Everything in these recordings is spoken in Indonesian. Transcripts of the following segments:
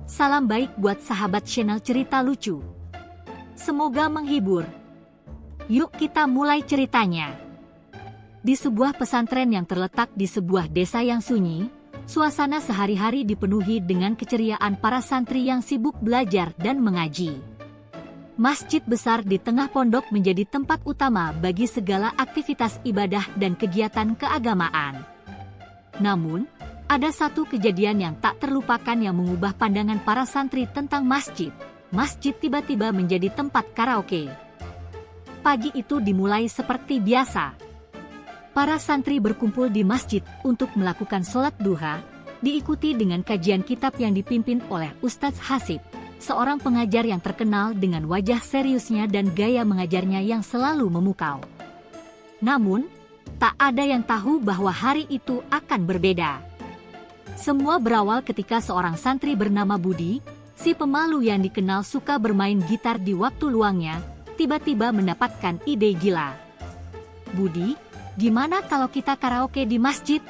Salam baik buat sahabat channel cerita lucu. Semoga menghibur. Yuk kita mulai ceritanya. Di sebuah pesantren yang terletak di sebuah desa yang sunyi, suasana sehari-hari dipenuhi dengan keceriaan para santri yang sibuk belajar dan mengaji. Masjid besar di tengah pondok menjadi tempat utama bagi segala aktivitas ibadah dan kegiatan keagamaan. Namun, ada satu kejadian yang tak terlupakan yang mengubah pandangan para santri tentang masjid. Masjid tiba-tiba menjadi tempat karaoke. Pagi itu dimulai seperti biasa. Para santri berkumpul di masjid untuk melakukan sholat duha, diikuti dengan kajian kitab yang dipimpin oleh Ustadz Hasib, seorang pengajar yang terkenal dengan wajah seriusnya dan gaya mengajarnya yang selalu memukau. Namun, tak ada yang tahu bahwa hari itu akan berbeda. Semua berawal ketika seorang santri bernama Budi, si pemalu yang dikenal suka bermain gitar di waktu luangnya, tiba-tiba mendapatkan ide gila. "Budi, gimana kalau kita karaoke di masjid?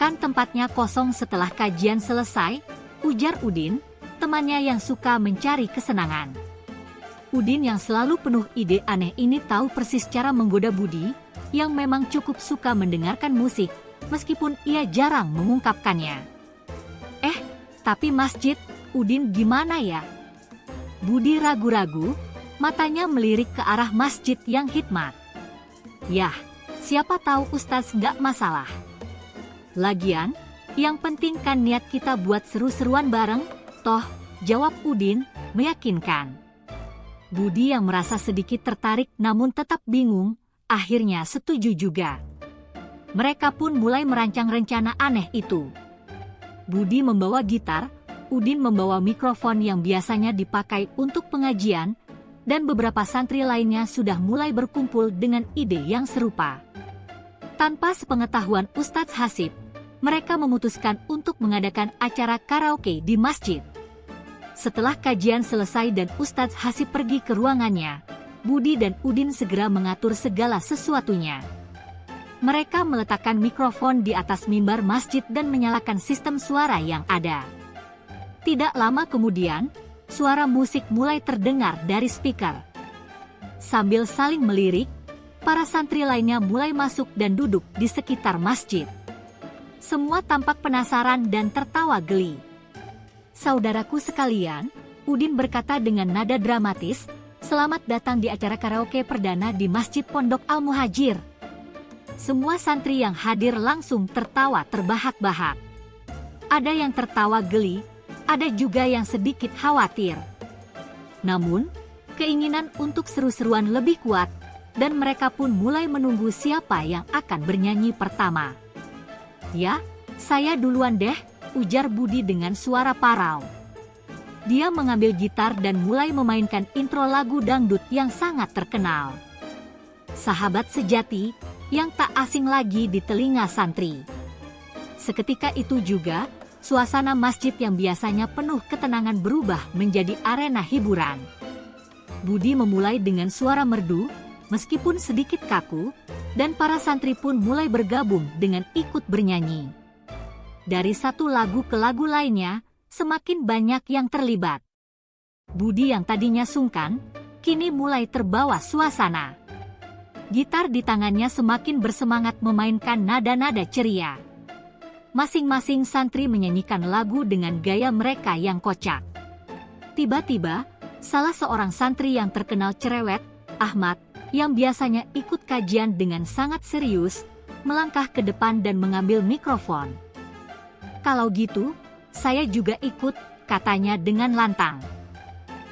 Kan tempatnya kosong setelah kajian selesai," ujar Udin, temannya yang suka mencari kesenangan. Udin yang selalu penuh ide aneh ini tahu persis cara menggoda Budi, yang memang cukup suka mendengarkan musik, meskipun ia jarang mengungkapkannya. Tapi masjid, Udin gimana ya?" Budi ragu-ragu, matanya melirik ke arah masjid yang hikmat. "Yah, siapa tahu Ustaz nggak masalah. Lagian, yang penting kan niat kita buat seru-seruan bareng, toh," jawab Udin, meyakinkan. Budi yang merasa sedikit tertarik namun tetap bingung, akhirnya setuju juga. Mereka pun mulai merancang rencana aneh itu. Budi membawa gitar, Udin membawa mikrofon yang biasanya dipakai untuk pengajian, dan beberapa santri lainnya sudah mulai berkumpul dengan ide yang serupa. Tanpa sepengetahuan Ustadz Hasib, mereka memutuskan untuk mengadakan acara karaoke di masjid. Setelah kajian selesai dan Ustadz Hasib pergi ke ruangannya, Budi dan Udin segera mengatur segala sesuatunya. Mereka meletakkan mikrofon di atas mimbar masjid dan menyalakan sistem suara yang ada. Tidak lama kemudian, suara musik mulai terdengar dari speaker. Sambil saling melirik, para santri lainnya mulai masuk dan duduk di sekitar masjid. Semua tampak penasaran dan tertawa geli. "Saudaraku sekalian," Udin berkata dengan nada dramatis, "selamat datang di acara karaoke perdana di Masjid Pondok Al-Muhajir." Semua santri yang hadir langsung tertawa terbahak-bahak. Ada yang tertawa geli, ada juga yang sedikit khawatir. Namun, keinginan untuk seru-seruan lebih kuat, dan mereka pun mulai menunggu siapa yang akan bernyanyi pertama. "Ya, saya duluan deh," ujar Budi dengan suara parau. Dia mengambil gitar dan mulai memainkan intro lagu dangdut yang sangat terkenal. Sahabat sejati, yang tak asing lagi di telinga santri. Seketika itu juga, suasana masjid yang biasanya penuh ketenangan berubah menjadi arena hiburan. Budi memulai dengan suara merdu, meskipun sedikit kaku, dan para santri pun mulai bergabung dengan ikut bernyanyi. Dari satu lagu ke lagu lainnya, semakin banyak yang terlibat. Budi yang tadinya sungkan, kini mulai terbawa suasana. Gitar di tangannya semakin bersemangat memainkan nada-nada ceria. Masing-masing santri menyanyikan lagu dengan gaya mereka yang kocak. Tiba-tiba, salah seorang santri yang terkenal cerewet, Ahmad, yang biasanya ikut kajian dengan sangat serius, melangkah ke depan dan mengambil mikrofon. "Kalau gitu, saya juga ikut," katanya dengan lantang.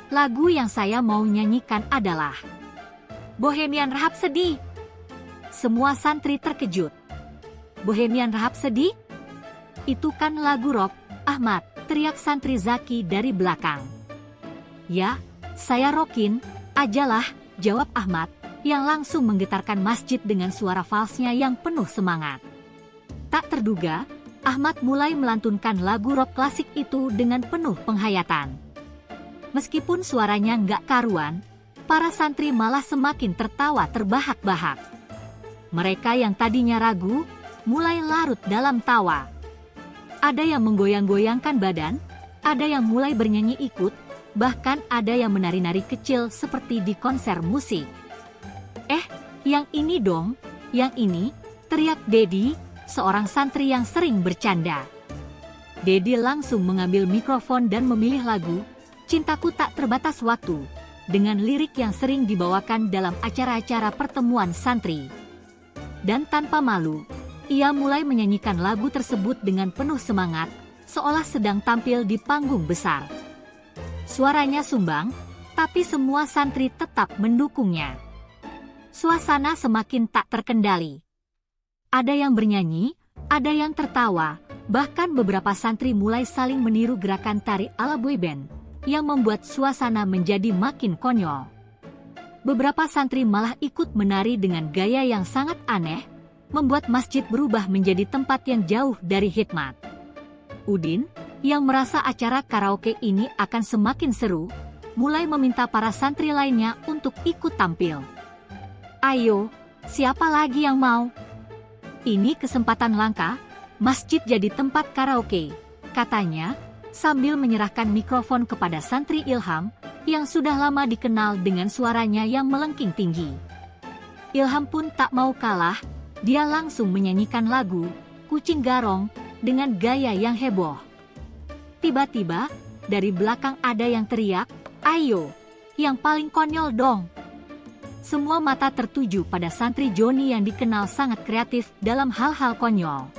"Lagu yang saya mau nyanyikan adalah Bohemian Rhapsody." Semua santri terkejut. "Bohemian Rhapsody? Itu kan lagu rock, Ahmad," teriak santri Zaki dari belakang. "Ya, saya rockin ajalah," jawab Ahmad, yang langsung menggetarkan masjid dengan suara falsnya yang penuh semangat. Tak terduga, Ahmad mulai melantunkan lagu rock klasik itu dengan penuh penghayatan. Meskipun suaranya nggak karuan, para santri malah semakin tertawa terbahak-bahak. Mereka yang tadinya ragu, mulai larut dalam tawa. Ada yang menggoyang-goyangkan badan, Ada yang mulai bernyanyi ikut, bahkan ada yang menari-nari kecil seperti di konser musik. Yang ini dong, yang ini, teriak Dedi, seorang santri yang sering bercanda. Dedi langsung mengambil mikrofon dan memilih lagu, Cintaku Tak Terbatas Waktu, dengan lirik yang sering dibawakan dalam acara-acara pertemuan santri. Dan tanpa malu, ia mulai menyanyikan lagu tersebut dengan penuh semangat, seolah sedang tampil di panggung besar. Suaranya sumbang, tapi semua santri tetap mendukungnya. Suasana semakin tak terkendali. Ada yang bernyanyi, ada yang tertawa, bahkan beberapa santri mulai saling meniru gerakan tari ala boyband, yang membuat suasana menjadi makin konyol. Beberapa santri malah ikut menari dengan gaya yang sangat aneh, membuat masjid berubah menjadi tempat yang jauh dari hikmat. Udin, yang merasa acara karaoke ini akan semakin seru, mulai meminta para santri lainnya untuk ikut tampil. Ayo, siapa lagi yang mau? Ini kesempatan langka, masjid jadi tempat karaoke, katanya, sambil menyerahkan mikrofon kepada santri Ilham, yang sudah lama dikenal dengan suaranya yang melengking tinggi. Ilham pun tak mau kalah, dia langsung menyanyikan lagu, Kucing Garong, dengan gaya yang heboh. Tiba-tiba, dari belakang ada yang teriak, ayo, yang paling konyol dong. Semua mata tertuju pada santri Joni yang dikenal sangat kreatif dalam hal-hal konyol.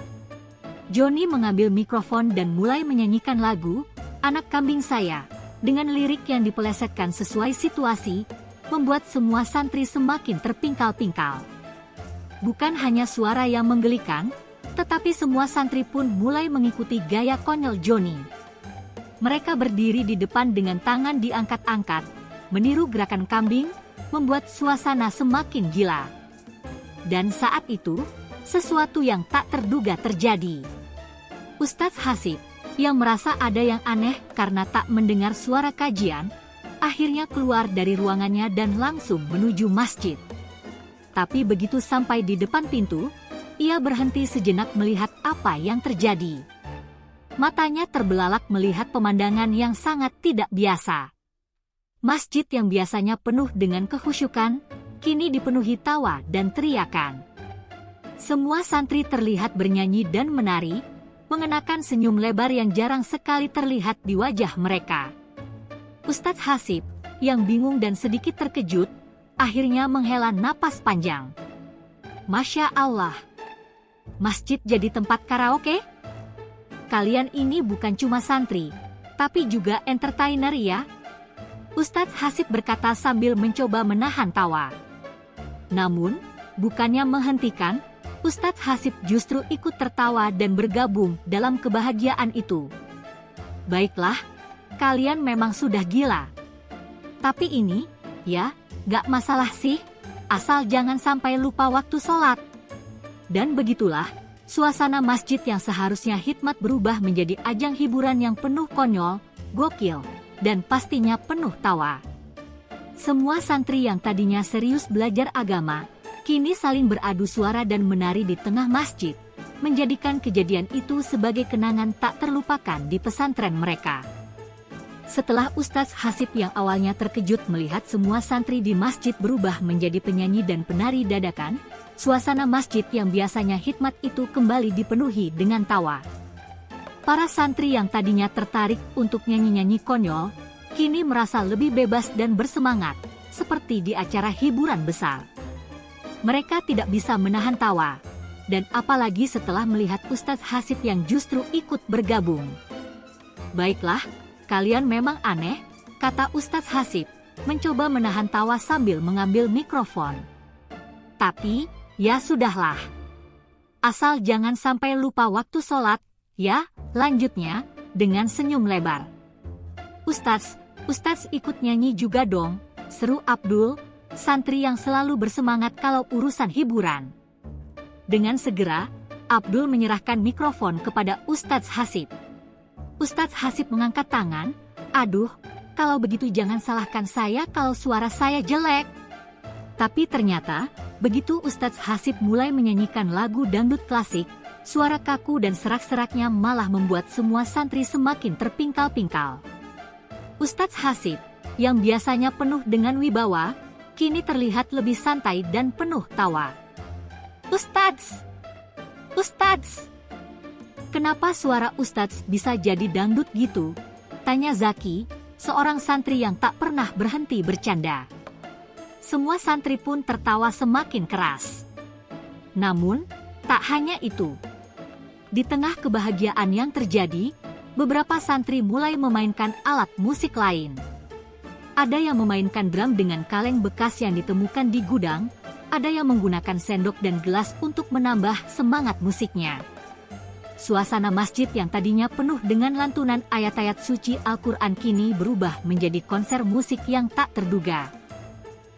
Joni mengambil mikrofon dan mulai menyanyikan lagu, Anak Kambing Saya, dengan lirik yang dipelesetkan sesuai situasi, membuat semua santri semakin terpingkal-pingkal. Bukan hanya suara yang menggelikan, tetapi semua santri pun mulai mengikuti gaya konyol Joni. Mereka berdiri di depan dengan tangan diangkat-angkat, meniru gerakan kambing, membuat suasana semakin gila. Dan saat itu, sesuatu yang tak terduga terjadi. Ustadz Hasib, yang merasa ada yang aneh karena tak mendengar suara kajian, akhirnya keluar dari ruangannya dan langsung menuju masjid. Tapi begitu sampai di depan pintu, ia berhenti sejenak melihat apa yang terjadi. Matanya terbelalak melihat pemandangan yang sangat tidak biasa. Masjid yang biasanya penuh dengan kekhusyukan, kini dipenuhi tawa dan teriakan. Semua santri terlihat bernyanyi dan menari, mengenakan senyum lebar yang jarang sekali terlihat di wajah mereka. Ustadz Hasib, yang bingung dan sedikit terkejut, akhirnya menghela napas panjang. Masya Allah, masjid jadi tempat karaoke? Kalian ini bukan cuma santri, tapi juga entertainer ya? Ustadz Hasib berkata sambil mencoba menahan tawa. Namun, bukannya menghentikan, Ustadz Hasib justru ikut tertawa dan bergabung dalam kebahagiaan itu. Baiklah, kalian memang sudah gila. Tapi ini, ya, gak masalah sih, asal jangan sampai lupa waktu sholat. Dan begitulah, suasana masjid yang seharusnya hikmat berubah menjadi ajang hiburan yang penuh konyol, gokil, dan pastinya penuh tawa. Semua santri yang tadinya serius belajar agama, kini saling beradu suara dan menari di tengah masjid, menjadikan kejadian itu sebagai kenangan tak terlupakan di pesantren mereka. Setelah Ustadz Hasib yang awalnya terkejut melihat semua santri di masjid berubah menjadi penyanyi dan penari dadakan, suasana masjid yang biasanya hikmat itu kembali dipenuhi dengan tawa. Para santri yang tadinya tertarik untuk nyanyi-nyanyi konyol, kini merasa lebih bebas dan bersemangat, seperti di acara hiburan besar. Mereka tidak bisa menahan tawa, dan apalagi setelah melihat Ustadz Hasib yang justru ikut bergabung. Baiklah, kalian memang aneh, kata Ustadz Hasib, mencoba menahan tawa sambil mengambil mikrofon. Tapi, ya sudahlah. Asal jangan sampai lupa waktu sholat, ya, lanjutnya, dengan senyum lebar. Ustadz ikut nyanyi juga dong, seru Abdul, santri yang selalu bersemangat kalau urusan hiburan. Dengan segera, Abdul menyerahkan mikrofon kepada Ustadz Hasib. Ustadz Hasib mengangkat tangan, aduh, kalau begitu jangan salahkan saya kalau suara saya jelek. Tapi ternyata, begitu Ustadz Hasib mulai menyanyikan lagu dangdut klasik, Suara kaku dan serak-seraknya malah membuat semua santri semakin terpingkal-pingkal. Ustadz Hasib, yang biasanya penuh dengan wibawa, kini terlihat lebih santai dan penuh tawa. Ustadz! Ustadz! Kenapa suara Ustadz bisa jadi dangdut gitu? Tanya Zaki, seorang santri yang tak pernah berhenti bercanda. Semua santri pun tertawa semakin keras. Namun, tak hanya itu. Di tengah kebahagiaan yang terjadi, beberapa santri mulai memainkan alat musik lain. Ada yang memainkan drum dengan kaleng bekas yang ditemukan di gudang, ada yang menggunakan sendok dan gelas untuk menambah semangat musiknya. Suasana masjid yang tadinya penuh dengan lantunan ayat-ayat suci Al-Quran kini berubah menjadi konser musik yang tak terduga.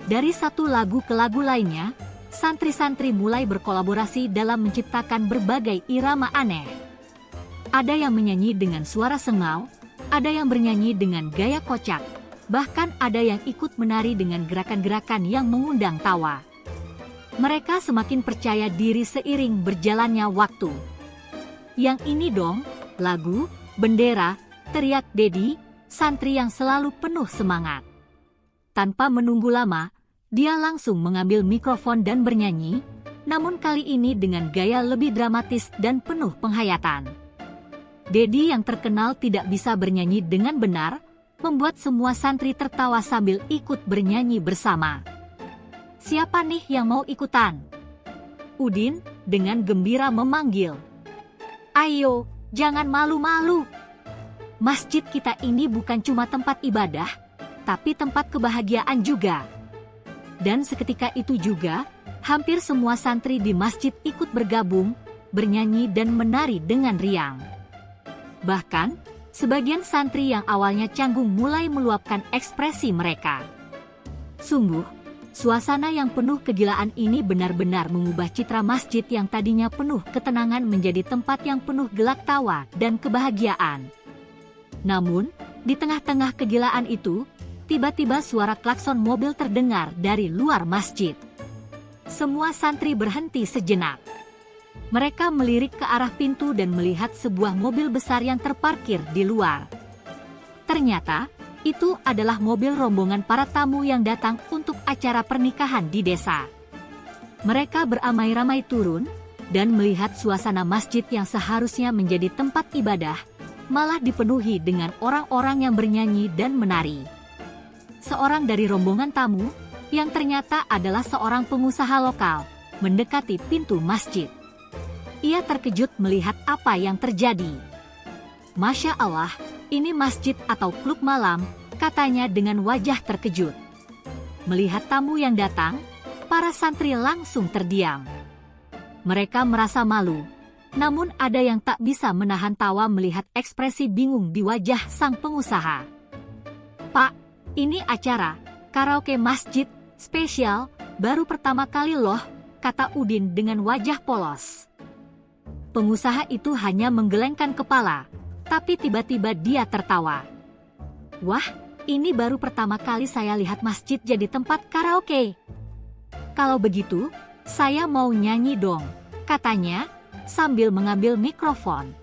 Dari satu lagu ke lagu lainnya, santri-santri mulai berkolaborasi dalam menciptakan berbagai irama aneh. Ada yang menyanyi dengan suara sengau, ada yang bernyanyi dengan gaya kocak, bahkan ada yang ikut menari dengan gerakan-gerakan yang mengundang tawa. Mereka semakin percaya diri seiring berjalannya waktu. Yang ini dong, lagu, bendera, teriak Dedi, santri yang selalu penuh semangat. Tanpa menunggu lama, dia langsung mengambil mikrofon dan bernyanyi, namun kali ini dengan gaya lebih dramatis dan penuh penghayatan. Dedi yang terkenal tidak bisa bernyanyi dengan benar, membuat semua santri tertawa sambil ikut bernyanyi bersama. Siapa nih yang mau ikutan? Udin dengan gembira memanggil. Ayo, jangan malu-malu. Masjid kita ini bukan cuma tempat ibadah, tapi tempat kebahagiaan juga. Dan seketika itu juga, hampir semua santri di masjid ikut bergabung, bernyanyi dan menari dengan riang. Bahkan, sebagian santri yang awalnya canggung mulai meluapkan ekspresi mereka. Sungguh, suasana yang penuh kegilaan ini benar-benar mengubah citra masjid yang tadinya penuh ketenangan menjadi tempat yang penuh gelak tawa dan kebahagiaan. Namun, di tengah-tengah kegilaan itu, tiba-tiba suara klakson mobil terdengar dari luar masjid. Semua santri berhenti sejenak. Mereka melirik ke arah pintu dan melihat sebuah mobil besar yang terparkir di luar. Ternyata, itu adalah mobil rombongan para tamu yang datang untuk acara pernikahan di desa. Mereka beramai-ramai turun, dan melihat suasana masjid yang seharusnya menjadi tempat ibadah, malah dipenuhi dengan orang-orang yang bernyanyi dan menari. Seorang dari rombongan tamu, yang ternyata adalah seorang pengusaha lokal, mendekati pintu masjid. Ia terkejut melihat apa yang terjadi. Masya Allah, ini masjid atau klub malam, katanya dengan wajah terkejut. Melihat tamu yang datang, para santri langsung terdiam. Mereka merasa malu, namun ada yang tak bisa menahan tawa melihat ekspresi bingung di wajah sang pengusaha. Pak, ini acara karaoke masjid spesial, baru pertama kali loh, kata Udin dengan wajah polos. Pengusaha itu hanya menggelengkan kepala, tapi tiba-tiba dia tertawa. Wah, ini baru pertama kali saya lihat masjid jadi tempat karaoke. Kalau begitu, saya mau nyanyi dong, katanya, sambil mengambil mikrofon.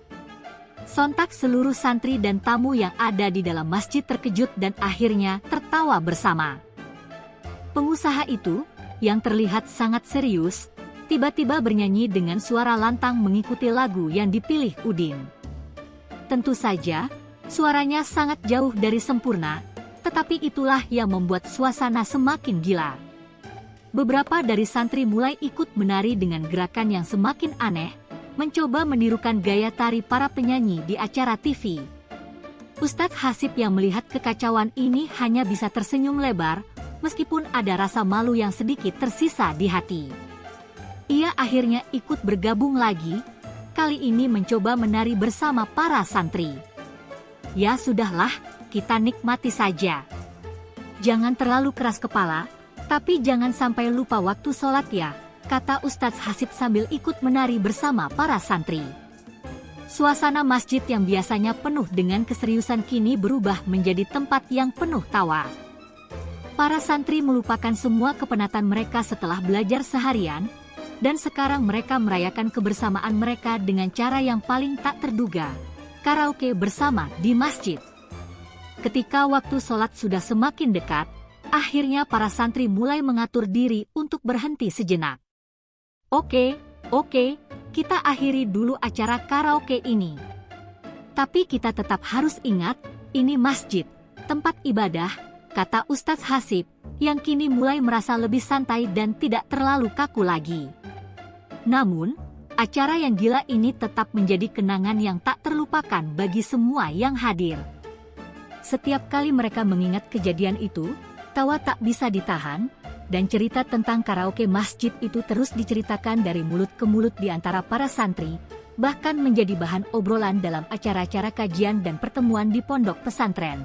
Sontak seluruh santri dan tamu yang ada di dalam masjid terkejut dan akhirnya tertawa bersama. Pengusaha itu, yang terlihat sangat serius, tiba-tiba bernyanyi dengan suara lantang mengikuti lagu yang dipilih Udin. Tentu saja, suaranya sangat jauh dari sempurna, tetapi itulah yang membuat suasana semakin gila. Beberapa dari santri mulai ikut menari dengan gerakan yang semakin aneh, mencoba menirukan gaya tari para penyanyi di acara TV. Ustadz Hasib yang melihat kekacauan ini hanya bisa tersenyum lebar, meskipun ada rasa malu yang sedikit tersisa di hati. Ia akhirnya ikut bergabung lagi, kali ini mencoba menari bersama para santri. Ya sudahlah, kita nikmati saja. Jangan terlalu keras kepala, tapi jangan sampai lupa waktu sholat ya, kata Ustadz Hasib sambil ikut menari bersama para santri. Suasana masjid yang biasanya penuh dengan keseriusan kini berubah menjadi tempat yang penuh tawa. Para santri melupakan semua kepenatan mereka setelah belajar seharian, Dan sekarang mereka merayakan kebersamaan mereka dengan cara yang paling tak terduga, karaoke bersama di masjid. Ketika waktu sholat sudah semakin dekat, akhirnya para santri mulai mengatur diri untuk berhenti sejenak. Oke, kita akhiri dulu acara karaoke ini. Tapi kita tetap harus ingat, ini masjid, tempat ibadah, kata Ustadz Hasib, yang kini mulai merasa lebih santai dan tidak terlalu kaku lagi. Namun, acara yang gila ini tetap menjadi kenangan yang tak terlupakan bagi semua yang hadir. Setiap kali mereka mengingat kejadian itu, tawa tak bisa ditahan, dan cerita tentang karaoke masjid itu terus diceritakan dari mulut ke mulut di antara para santri, bahkan menjadi bahan obrolan dalam acara-acara kajian dan pertemuan di pondok pesantren.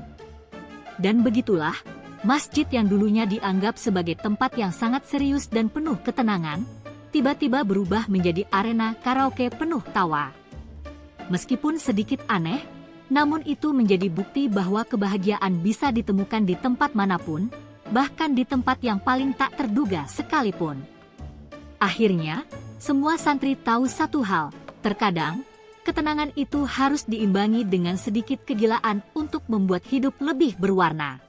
Dan begitulah, masjid yang dulunya dianggap sebagai tempat yang sangat serius dan penuh ketenangan, tiba-tiba berubah menjadi arena karaoke penuh tawa. Meskipun sedikit aneh, namun itu menjadi bukti bahwa kebahagiaan bisa ditemukan di tempat manapun, bahkan di tempat yang paling tak terduga sekalipun. Akhirnya, semua santri tahu satu hal, terkadang, ketenangan itu harus diimbangi dengan sedikit kegilaan untuk membuat hidup lebih berwarna.